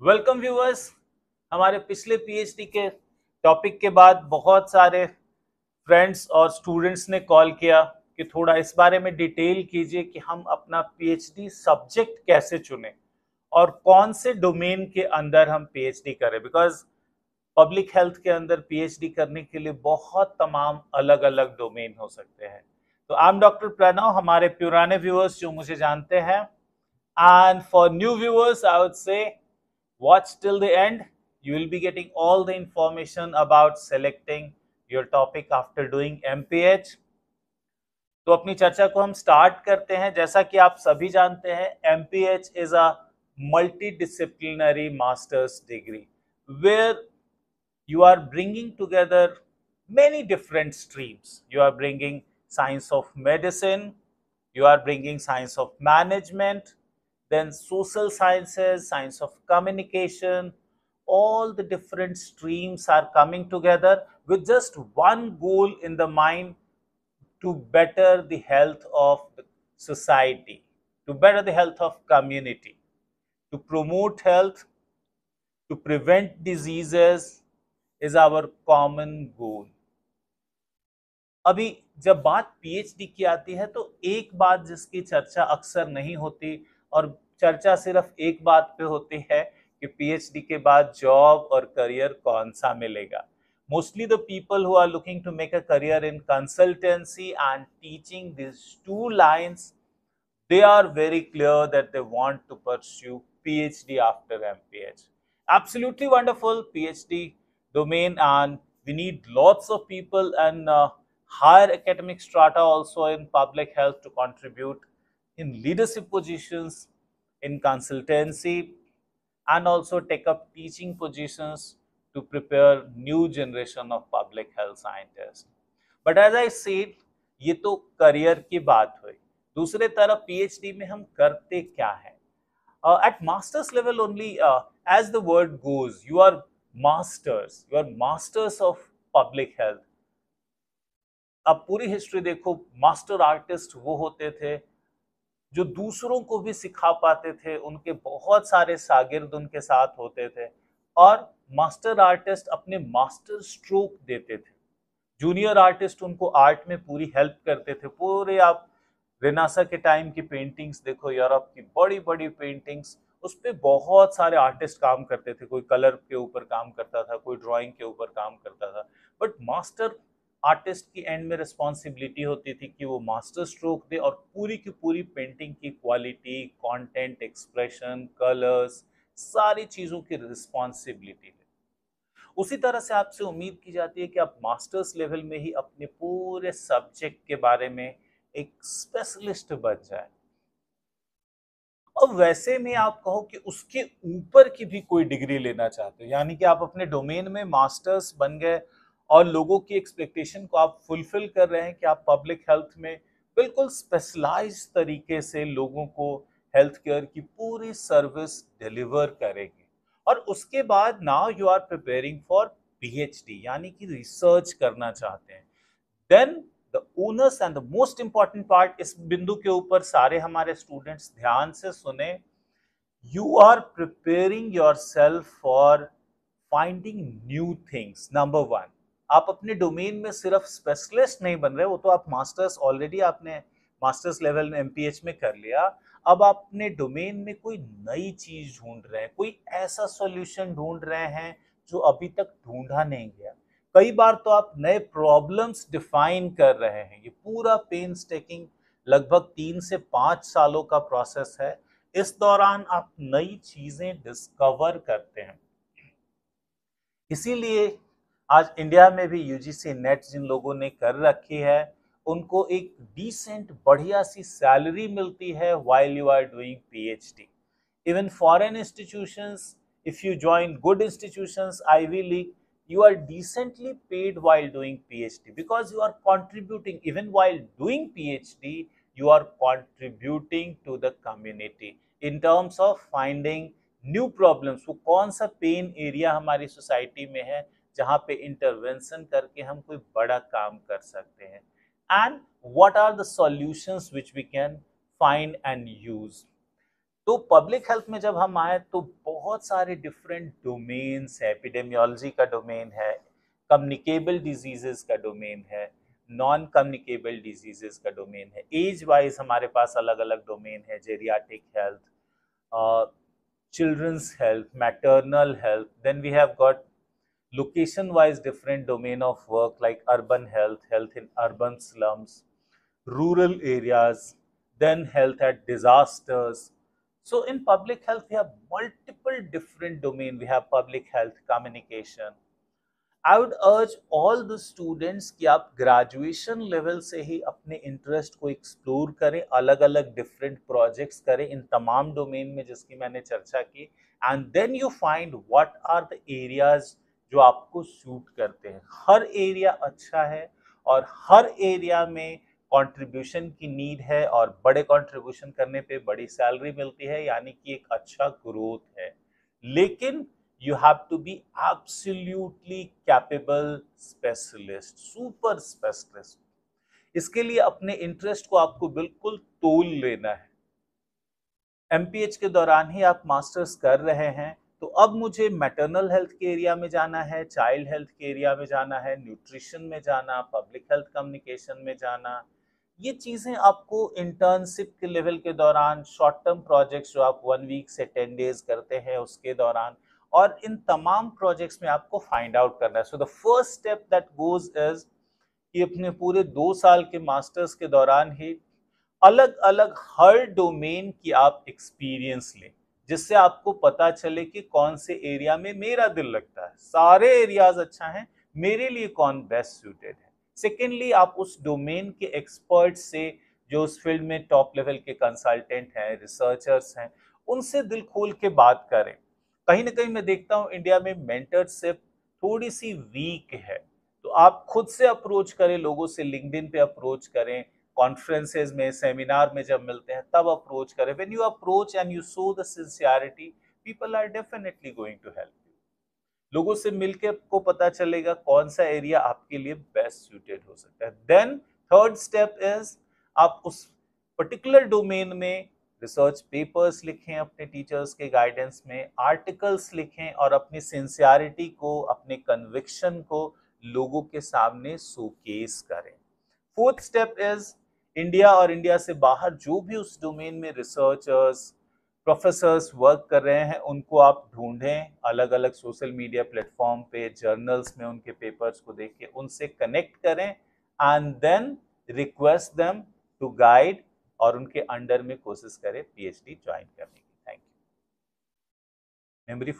Welcome viewers. हमारे पिछले PhD के टॉपिक के बाद बहुत सारे फ्रेंड्स और स्टूडेंट्स ने कॉल किया कि थोड़ा इस बारे में डिटेल कीजिए कि हम अपना पीएचडी सब्जेक्ट कैसे चुनें और कौन से डोमेन के अंदर हम पीएचडी करें, बिकॉज पब्लिक हेल्थ के अंदर पीएचडी करने के लिए बहुत तमाम अलग अलग डोमेन हो सकते हैं। तो आई एम डॉक्टर प्रणव। हमारे पुराने व्यूअर्स जो मुझे जानते हैं, and for new viewers I would say watch till the end. You will be getting all the information about selecting your topic after doing MPH. तो अपनी चर्चा को हम स्टार्ट करते हैं। जैसा कि आप सभी जानते हैं, MPH is a multidisciplinary master's degree where you are bringing together many different streams. You are bringing science of medicine, you are bringing science of management, then social sciences, science of communication. All the different streams are coming together with just one goal in the mind: to better the health of the society, to better the health of community, to promote health, to prevent diseases is our common goal. अभी जब बात PhD की आती है तो एक बात जिसकी चर्चा अक्सर नहीं होती, और चर्चा सिर्फ एक बात पे होती है कि पीएचडी के बाद जॉब और करियर कौन सा मिलेगा। Mostly the people who are looking to make a career in consultancy and teaching this two lines, they are very clear that they want to pursue PhD after MPH. Absolutely wonderful PhD domain, and we need lots of people and higher academic strata also in public health to contribute in leadership positions, in consultancy, and also take up teaching positions to prepare new generation of public health scientists. But as I said, ये तो career की बात हुई। दूसरे तरफ PhD में हम करते क्या है? At master's level only, as the word goes, you are masters of public health. अब पूरी हिस्ट्री देखो, मास्टर आर्टिस्ट वो होते थे जो दूसरों को भी सिखा पाते थे, उनके बहुत सारे शागिर्द उनके साथ होते थे, और मास्टर आर्टिस्ट अपने मास्टर स्ट्रोक देते थे। जूनियर आर्टिस्ट उनको आर्ट में पूरी हेल्प करते थे। पूरे आप रेनासा के टाइम की पेंटिंग्स देखो, यूरोप की बड़ी बड़ी पेंटिंग्स, उस पर बहुत सारे आर्टिस्ट काम करते थे। कोई कलर के ऊपर काम करता था, कोई ड्राइंग के ऊपर काम करता था, बट मास्टर आर्टिस्ट की एंड में रिस्पॉन्सिबिलिटी होती थी कि वो मास्टर स्ट्रोक दे और पूरी की पूरी पेंटिंग की क्वालिटी, कंटेंट, एक्सप्रेशन, कलर्स, सारी चीज़ों की रिस्पॉन्सिबिलिटी ले। उसी तरह से आपसे उम्मीद की जाती है कि आप मास्टर्स लेवल में ही अपने पूरे सब्जेक्ट के बारे में एक स्पेशलिस्ट बन जाए, और वैसे में आप कहो कि उसके ऊपर की भी कोई डिग्री लेना चाहते हो, यानी कि आप अपने डोमेन में मास्टर्स बन गए और लोगों की एक्सपेक्टेशन को आप फुलफिल कर रहे हैं कि आप पब्लिक हेल्थ में बिल्कुल स्पेशलाइज्ड तरीके से लोगों को हेल्थ केयर की पूरी सर्विस डिलीवर करेंगे। और उसके बाद now you are preparing for PhD, यानी कि रिसर्च करना चाहते हैं। Then the owners and the most important part, इस बिंदु के ऊपर सारे हमारे स्टूडेंट्स ध्यान से सुने, you are preparing yourself for finding new things. Number one, आप अपने डोमेन में सिर्फ स्पेशलिस्ट नहीं बन रहे, वो तो आप मास्टर्स ऑलरेडी आपने मास्टर्स लेवल में एमपीएच में कर लिया। अब आप अपने डोमेन में कोई नई चीज ढूंढ रहे हैं, कोई ऐसा सॉल्यूशन ढूंढ रहे हैं जो अभी तक ढूंढा नहीं गया। कई बार तो आप नए प्रॉब्लम्स डिफाइन कर रहे हैं। ये पूरा पेन्स टेकिंग लगभग 3 से 5 सालों का प्रोसेस है। इस दौरान आप नई चीजें डिस्कवर करते हैं। इसीलिए आज इंडिया में भी यूजीसी नेट जिन लोगों ने कर रखी है, उनको एक डिसेंट बढ़िया सी सैलरी मिलती है while you are doing PhD. Even foreign institutions, if you join good institutions, Ivy League, you are decently paid while doing PhD because you are contributing. Even while doing PhD, you are contributing to the community in terms of finding new problems. वो कौन सा pen area हमारी society में है जहाँ पे intervention करके हम कोई बड़ा काम कर सकते हैं, and what are the solutions which we can find and use. तो पब्लिक हेल्थ में जब हम आए तो बहुत सारे डिफरेंट डोमेन्स है, एपिडेमियोलॉजी का डोमेन है, कम्युनिकेबल डिजीजेस का डोमेन है, नॉन कम्युनिकेबल डिजीजेस का डोमेन है, एज वाइज हमारे पास अलग अलग डोमेन है, geriatric health, children's health, maternal health. Then we have got location wise different domain of work like urban health, health in urban slums, rural areas, then health at disasters. So in public health we have multiple different domain. We have public health communication. I would अर्ज all the students कि आप graduation level से ही अपने interest को explore करें, अलग अलग different projects करें इन तमाम डोमेन में जिसकी मैंने चर्चा की, and then you find what are the areas जो आपको सूट करते हैं। हर एरिया अच्छा है और हर एरिया में कंट्रीब्यूशन की नीड है, और बड़े कंट्रीब्यूशन करने पे बड़ी सैलरी मिलती है, यानी कि एक अच्छा ग्रोथ है। लेकिन you have to be absolutely capable specialist, super specialist। इसके लिए अपने इंटरेस्ट को आपको बिल्कुल तोल लेना है। एमपीएच के दौरान ही आप मास्टर्स कर रहे हैं, तो अब मुझे मैटरनल हेल्थ के एरिया में जाना है, चाइल्ड हेल्थ के एरिया में जाना है, न्यूट्रिशन में जाना, पब्लिक हेल्थ कम्युनिकेशन में जाना, ये चीजें आपको इंटर्नशिप के लेवल के दौरान, शॉर्ट टर्म प्रोजेक्ट्स जो आप 1 वीक से 10 डेज करते हैं उसके दौरान, और इन तमाम प्रोजेक्ट्स में आपको फाइंड आउट करना है। So the first step that goes is कि अपने पूरे 2 साल के मास्टर्स के दौरान ही अलग अलग हर डोमेन की आप एक्सपीरियंस लें, जिससे आपको पता चले कि कौन से एरिया में मेरा दिल लगता है। सारे एरियाज अच्छा हैं, मेरे लिए कौन बेस्ट सूटेड है। सेकेंडली, आप उस डोमेन के एक्सपर्ट से, जो उस फील्ड में टॉप लेवल के कंसल्टेंट हैं, रिसर्चर्स हैं, उनसे दिल खोल के बात करें। कहीं ना कहीं मैं देखता हूँ इंडिया में मेंटरशिप थोड़ी सी वीक है, तो आप खुद से अप्रोच करें, लोगों से लिंक्डइन पे अप्रोच करें, कॉन्फ्रेंसेज में, सेमिनार में जब मिलते हैं तब अप्रोच करें। When you approach and you show the sincerity, people are definitely going to help you. लोगों से मिलके आपको पता चलेगा कौन सा एरिया आपके लिए बेस्ट सूटेड हो सकता है। देन थर्ड स्टेप इज, आप उस पर्टिकुलर डोमेन में रिसर्च पेपर्स लिखें, अपने टीचर्स के गाइडेंस में आर्टिकल्स लिखें, और अपनी सिंसियरिटी को, अपने कन्विक्शन को लोगों के सामने शोकेस करें। फोर्थ स्टेप इज, इंडिया और इंडिया से बाहर जो भी उस डोमेन में रिसर्चर्स, प्रोफेसर्स वर्क कर रहे हैं, उनको आप ढूंढें, अलग अलग सोशल मीडिया प्लेटफॉर्म पे, जर्नल्स में उनके पेपर्स को देख के उनसे कनेक्ट करें, and then request them to guide, और उनके अंडर में कोशिश करें पीएचडी ज्वाइन करने की। Thank you. मेमोरी